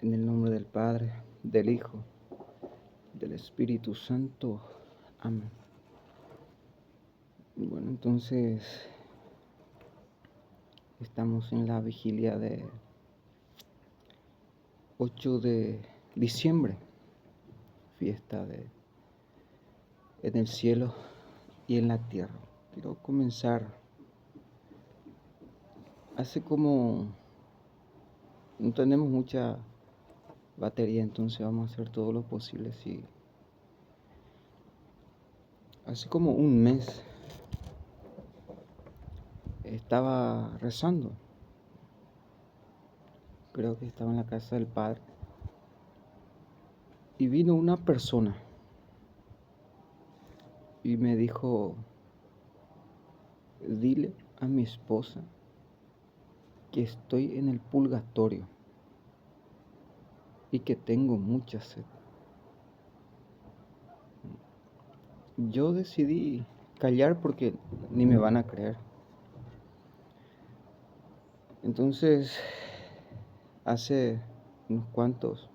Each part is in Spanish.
En el nombre del Padre, del Hijo, del Espíritu Santo. Amén. Bueno, entonces estamos en la vigilia de 8 de diciembre, fiesta en el cielo y en la tierra. Quiero comenzar. Hace como no tenemos mucha batería, entonces vamos a hacer todo lo posible. Sí. Hace como un mes estaba rezando. Creo que estaba en la casa del Padre. Y vino una persona y me dijo: dile a mi esposa que estoy en el purgatorio y que tengo mucha sed. Yo decidí callar porque ni me van a creer. Entonces, hace unos cuantos,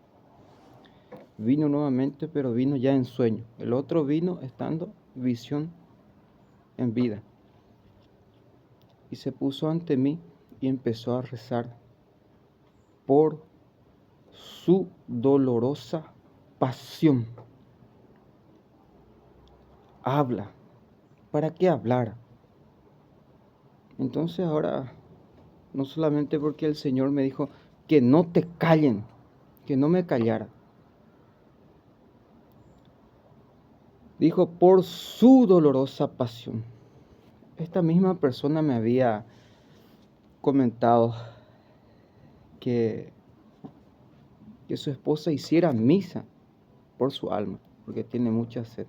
vino nuevamente, pero vino ya en sueño. El otro vino estando visión en vida. Y se puso ante mí y empezó a rezar por su dolorosa pasión. Habla. ¿Para qué hablar? Entonces ahora, no solamente porque el Señor me dijo que no te callen, que no me callara. Dijo por su dolorosa pasión. Esta misma persona me había comentado que su esposa hiciera misa por su alma, porque tiene mucha sed.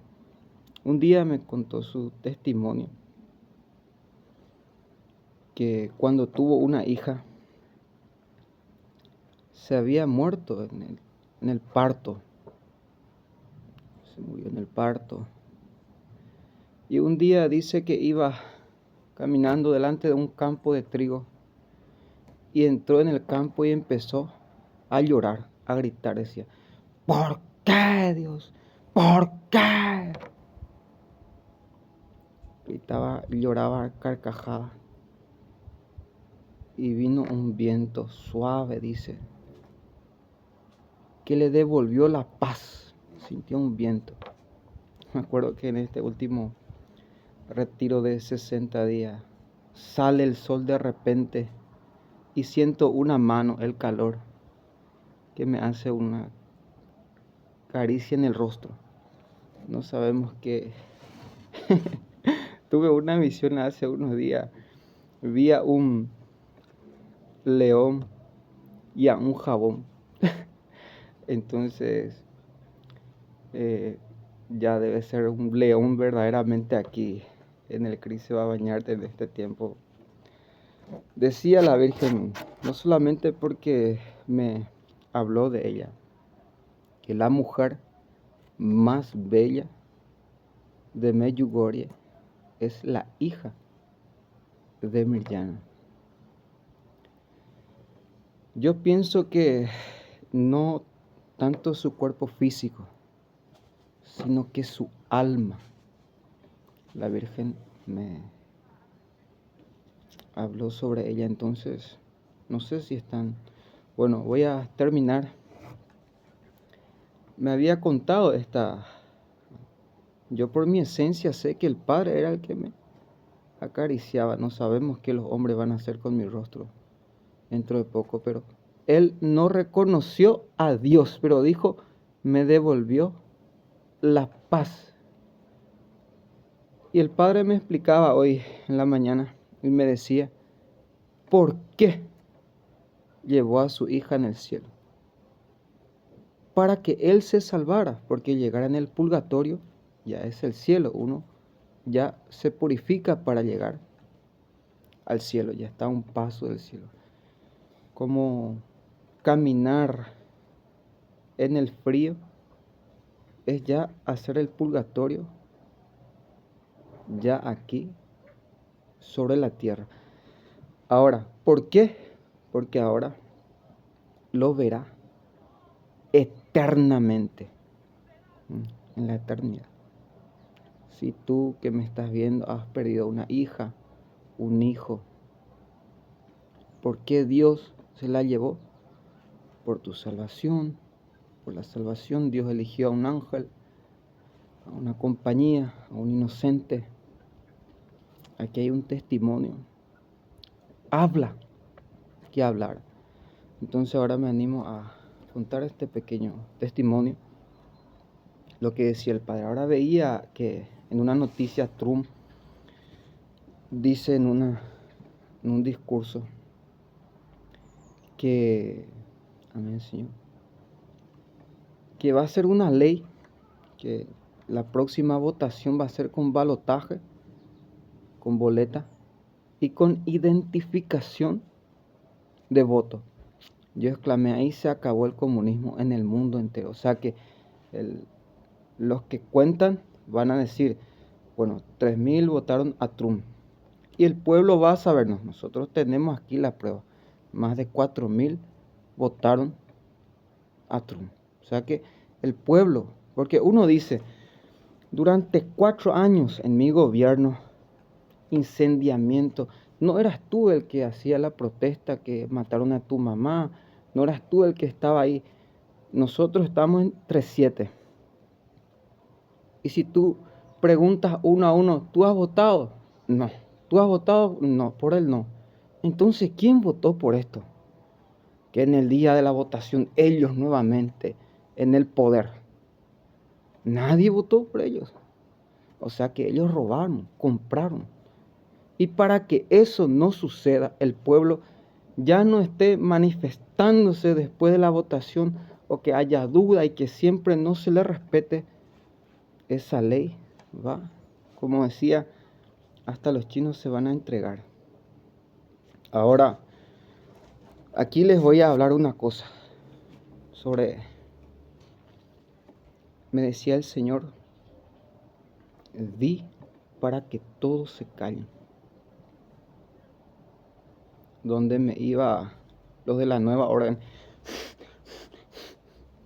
Un día me contó su testimonio, que cuando tuvo una hija, se había muerto en el parto. Se murió en el parto. Y un día dice que iba caminando delante de un campo de trigo y entró en el campo y empezó a llorar, a gritar. Decía: ¿por qué, Dios? ¿Por qué? Gritaba, lloraba a carcajadas. Y vino un viento suave, dice, que le devolvió la paz. Sintió un viento. Me acuerdo que en este último retiro de 60 días sale el sol de repente y siento una mano, el calor, que me hace una caricia en el rostro. No sabemos qué. Tuve una visión hace unos días. Vi a un león y a un jabón. Entonces, ya debe ser un león verdaderamente aquí en el Cristo se va a bañarte en este tiempo. Decía la Virgen, no solamente porque me habló de ella, que la mujer más bella de Medjugorje es la hija de Mirjana. Yo pienso que no tanto su cuerpo físico, sino que su alma. La Virgen me habló sobre ella, entonces no sé si están. Bueno, voy a terminar. Me había contado yo por mi esencia sé que el Padre era el que me acariciaba. No sabemos qué los hombres van a hacer con mi rostro dentro de poco, pero él no reconoció a Dios, pero dijo: me devolvió la paz. Y el Padre me explicaba hoy en la mañana y me decía por qué llevó a su hija en el cielo. Para que él se salvara, porque llegar en el purgatorio ya es el cielo. Uno ya se purifica para llegar al cielo, ya está a un paso del cielo. Como caminar en el frío es ya hacer el purgatorio ya aquí sobre la tierra. Ahora, ¿por qué? Porque ahora lo verá eternamente, en la eternidad. Si tú que me estás viendo has perdido una hija, un hijo, ¿por qué Dios se la llevó? Por tu salvación, por la salvación. Dios eligió a un ángel, a una compañía, a un inocente. Aquí hay un testimonio. Habla, que hablar. Entonces ahora me animo a contar este pequeño testimonio. Lo que decía el padre. Ahora veía que en una noticia Trump dice en un discurso que, amén, Señor, que va a ser una ley, que la próxima votación va a ser con balotaje, con boleta y con identificación de voto. Yo exclamé, ahí se acabó el comunismo en el mundo entero. O sea que los que cuentan van a decir, bueno, 3.000 votaron a Trump. Y el pueblo va a sabernos. Nosotros tenemos aquí la prueba. Más de 4.000 votaron a Trump. O sea que el pueblo, porque uno dice, durante 4 años en mi gobierno, incendiamiento, no eras tú el que hacía la protesta que mataron a tu mamá, no eras tú el que estaba ahí. Nosotros estamos entre 7. Y si tú preguntas uno a uno, ¿tú has votado? No. ¿Tú has votado? No, por él no. Entonces, ¿quién votó por esto? Que en el día de la votación, ellos nuevamente en el poder. Nadie votó por ellos. O sea que ellos robaron, compraron. Y para que eso no suceda, el pueblo ya no esté manifestándose después de la votación o que haya duda y que siempre no se le respete esa ley, ¿va? Como decía, hasta los chinos se van a entregar. Ahora, aquí les voy a hablar una cosa me decía el Señor, di para que todos se callen. Donde me iba los de la nueva orden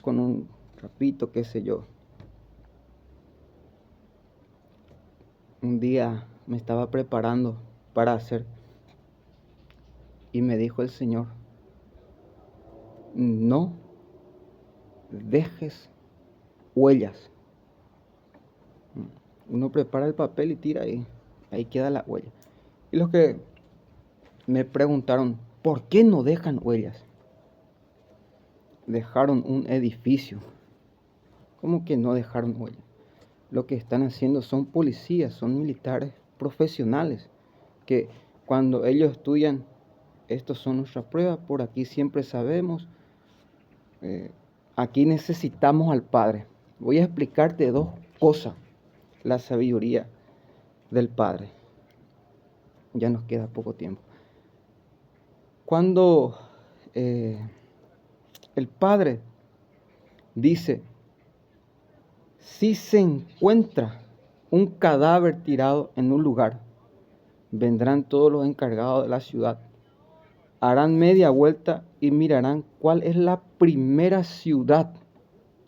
con un rapito, qué sé yo. Un día me estaba preparando para hacer y me dijo el Señor, no dejes huellas. Uno prepara el papel y tira ahí queda la huella. Y los que me preguntaron, ¿por qué no dejan huellas? Dejaron un edificio. ¿Cómo que no dejaron huellas? Lo que están haciendo son policías, son militares profesionales, que cuando ellos estudian, estos son nuestras pruebas, por aquí siempre sabemos, aquí necesitamos al Padre. Voy a explicarte 2 cosas, la sabiduría del Padre. Ya nos queda poco tiempo. Cuando el Padre dice, si se encuentra un cadáver tirado en un lugar, vendrán todos los encargados de la ciudad, harán media vuelta y mirarán cuál es la primera ciudad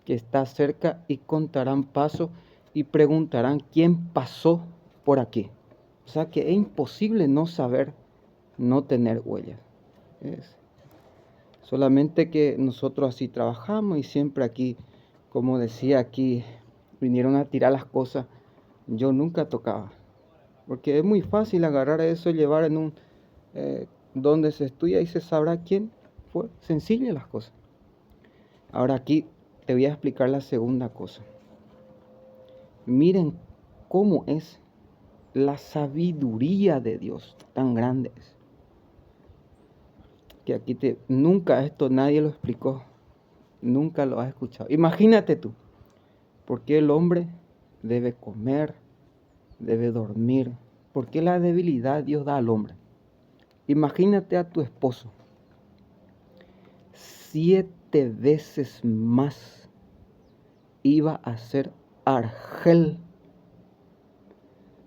que está cerca y contarán paso y preguntarán quién pasó por aquí. O sea que es imposible no saber, no tener huellas. Solamente que nosotros así trabajamos y siempre aquí, como decía aquí, vinieron a tirar las cosas, yo nunca tocaba. Porque es muy fácil agarrar eso y llevar en un donde se estudia y se sabrá quién fue. Sencilla las cosas. Ahora aquí te voy a explicar la segunda cosa. Miren cómo es la sabiduría de Dios, tan grande es. Que aquí nunca esto nadie lo explicó, nunca lo has escuchado. Imagínate tú, ¿por qué el hombre debe comer, debe dormir? ¿Por qué la debilidad Dios da al hombre? Imagínate a tu esposo 7 veces más iba a ser argel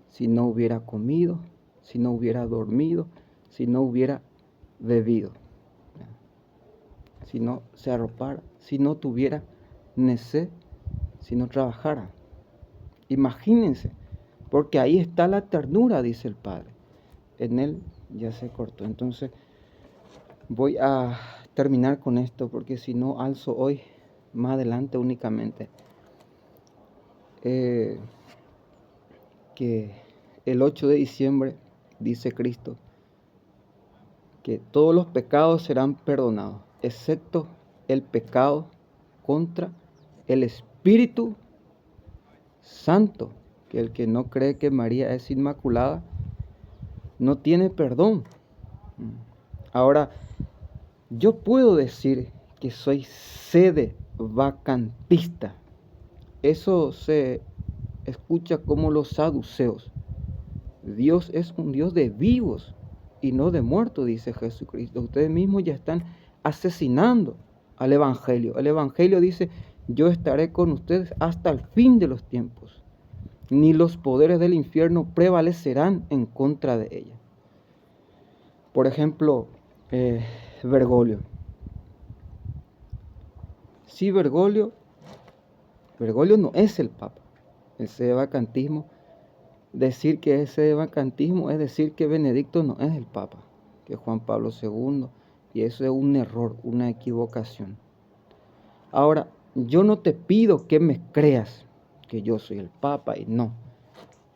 si no hubiera comido, si no hubiera dormido, si no hubiera bebido, si no se arropara, si no tuviera si no trabajara. Imagínense, porque ahí está la ternura, dice el Padre. En él ya se cortó. Entonces, voy a terminar con esto, porque si no alzo hoy, más adelante únicamente, que el 8 de diciembre, dice Cristo, que todos los pecados serán perdonados, excepto el pecado contra el Espíritu Santo, que el que no cree que María es inmaculada, no tiene perdón. Ahora, yo puedo decir que soy sede vacantista. Eso se escucha como los saduceos. Dios es un Dios de vivos y no de muertos, dice Jesucristo. Ustedes mismos ya están asesinando al Evangelio. El Evangelio dice, yo estaré con ustedes hasta el fin de los tiempos. Ni los poderes del infierno prevalecerán en contra de ella. Por ejemplo, Bergoglio. Sí, Bergoglio no es el Papa. El sedevacantismo, decir que es sedevacantismo es decir que Benedicto no es el Papa, que Juan Pablo II, y eso es un error, una equivocación. Ahora, yo no te pido que me creas que yo soy el Papa y no.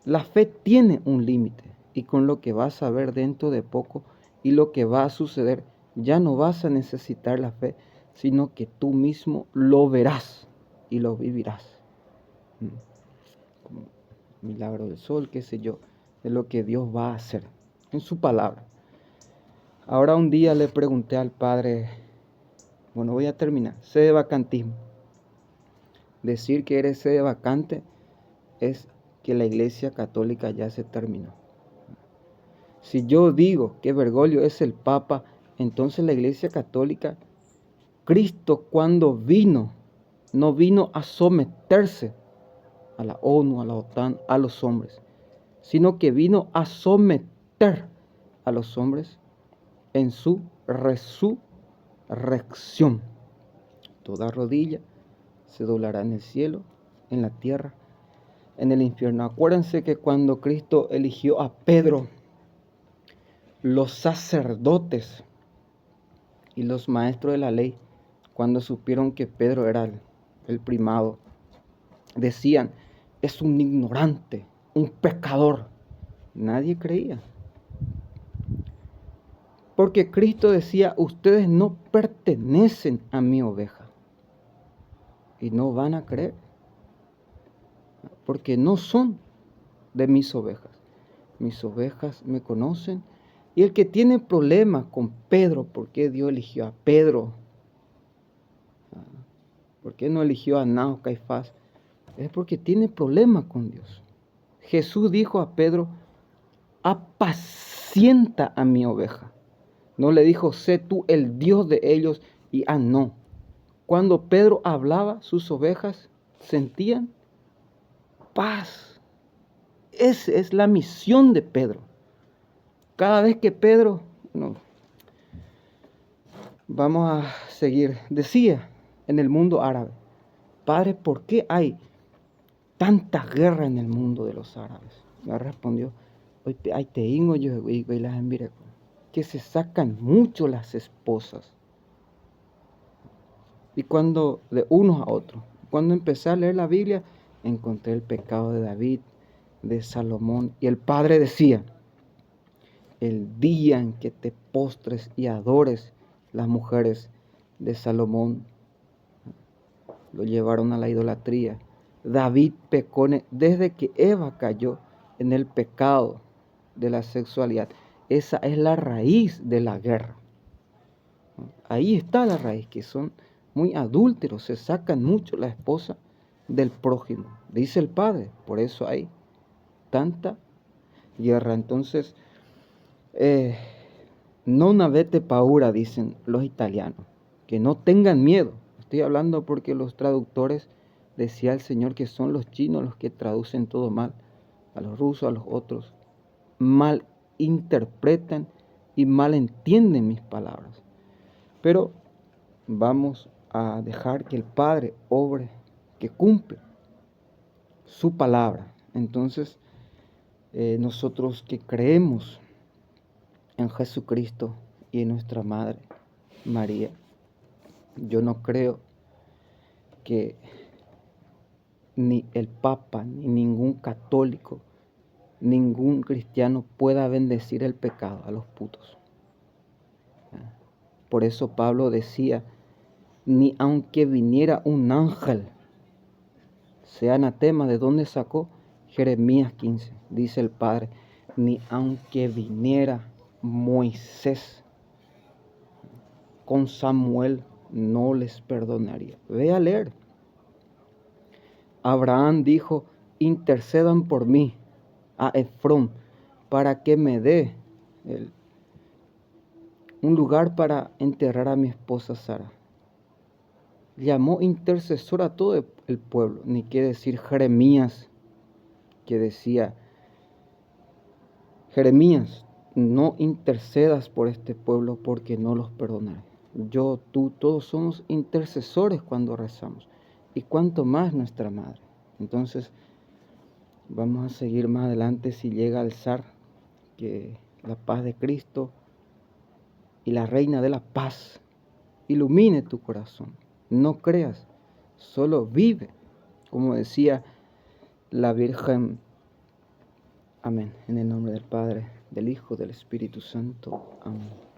La fe tiene un límite y con lo que vas a ver dentro de poco y lo que va a suceder, ya no vas a necesitar la fe, sino que tú mismo lo verás y lo vivirás. Como milagro del sol, qué sé yo, de lo que Dios va a hacer en su palabra. Ahora un día le pregunté al Padre, bueno, voy a terminar, sedevacantismo. Decir que eres sedevacante es que la Iglesia Católica ya se terminó. Si yo digo que Bergoglio es el Papa, entonces la Iglesia Católica, Cristo cuando vino, no vino a someterse a la ONU, a la OTAN, a los hombres, sino que vino a someter a los hombres en su resurrección. Toda rodilla se doblará en el cielo, en la tierra, en el infierno. Acuérdense que cuando Cristo eligió a Pedro, los sacerdotes y los maestros de la ley, cuando supieron que Pedro era el primado, decían, es un ignorante, un pecador. Nadie creía. Porque Cristo decía, ustedes no pertenecen a mi oveja. Y no van a creer. Porque no son de mis ovejas. Mis ovejas me conocen. Y el que tiene problemas con Pedro, ¿por qué Dios eligió a Pedro? ¿Por qué no eligió a Anás o Caifás? Es porque tiene problemas con Dios. Jesús dijo a Pedro, apacienta a mi oveja. No le dijo, sé tú el Dios de ellos y no. Cuando Pedro hablaba, sus ovejas sentían paz. Esa es la misión de Pedro. Cada vez que Pedro, vamos a seguir, decía en el mundo árabe, Padre, ¿por qué hay tanta guerra en el mundo de los árabes? Me respondió, hoy hay teíngo yo y las envié, que se sacan mucho las esposas. Y cuando de unos a otros, cuando empecé a leer la Biblia, encontré el pecado de David, de Salomón, y el Padre decía, el día en que te postres y adores, las mujeres de Salomón lo llevaron a la idolatría. David pecó desde que Eva cayó en el pecado de la sexualidad. Esa es la raíz de la guerra. Ahí está la raíz, que son muy adúlteros, se sacan mucho la esposa del prójimo, dice el Padre. Por eso hay tanta guerra. Entonces, non avete paura, dicen los italianos, que no tengan miedo. Estoy hablando porque los traductores, decía el Señor, que son los chinos los que traducen todo mal, a los rusos, a los otros, mal interpretan y mal entienden mis palabras. Pero vamos a dejar que el Padre obre, que cumple su palabra. Entonces, nosotros que creemos en Jesucristo y en nuestra Madre María, yo no creo que ni el Papa, ni ningún católico, ningún cristiano pueda bendecir el pecado a los putos. Por eso Pablo decía, ni aunque viniera un ángel, sea anatema. ¿De dónde sacó? Jeremías 15, dice el Padre, ni aunque viniera Moisés con Samuel, no les perdonaría. Ve a leer. Abraham dijo, intercedan por mí a Efrón para que me dé un lugar para enterrar a mi esposa Sara. Llamó intercesor a todo el pueblo, ni qué decir Jeremías, que decía, Jeremías, no intercedas por este pueblo porque no los perdonaré. Yo, tú, todos somos intercesores cuando rezamos, y cuanto más nuestra Madre. Entonces, vamos a seguir más adelante si llega al zar, que la paz de Cristo y la Reina de la Paz ilumine tu corazón. No creas, solo vive, como decía la Virgen. Amén. En el nombre del Padre, del Hijo, del Espíritu Santo. Amén.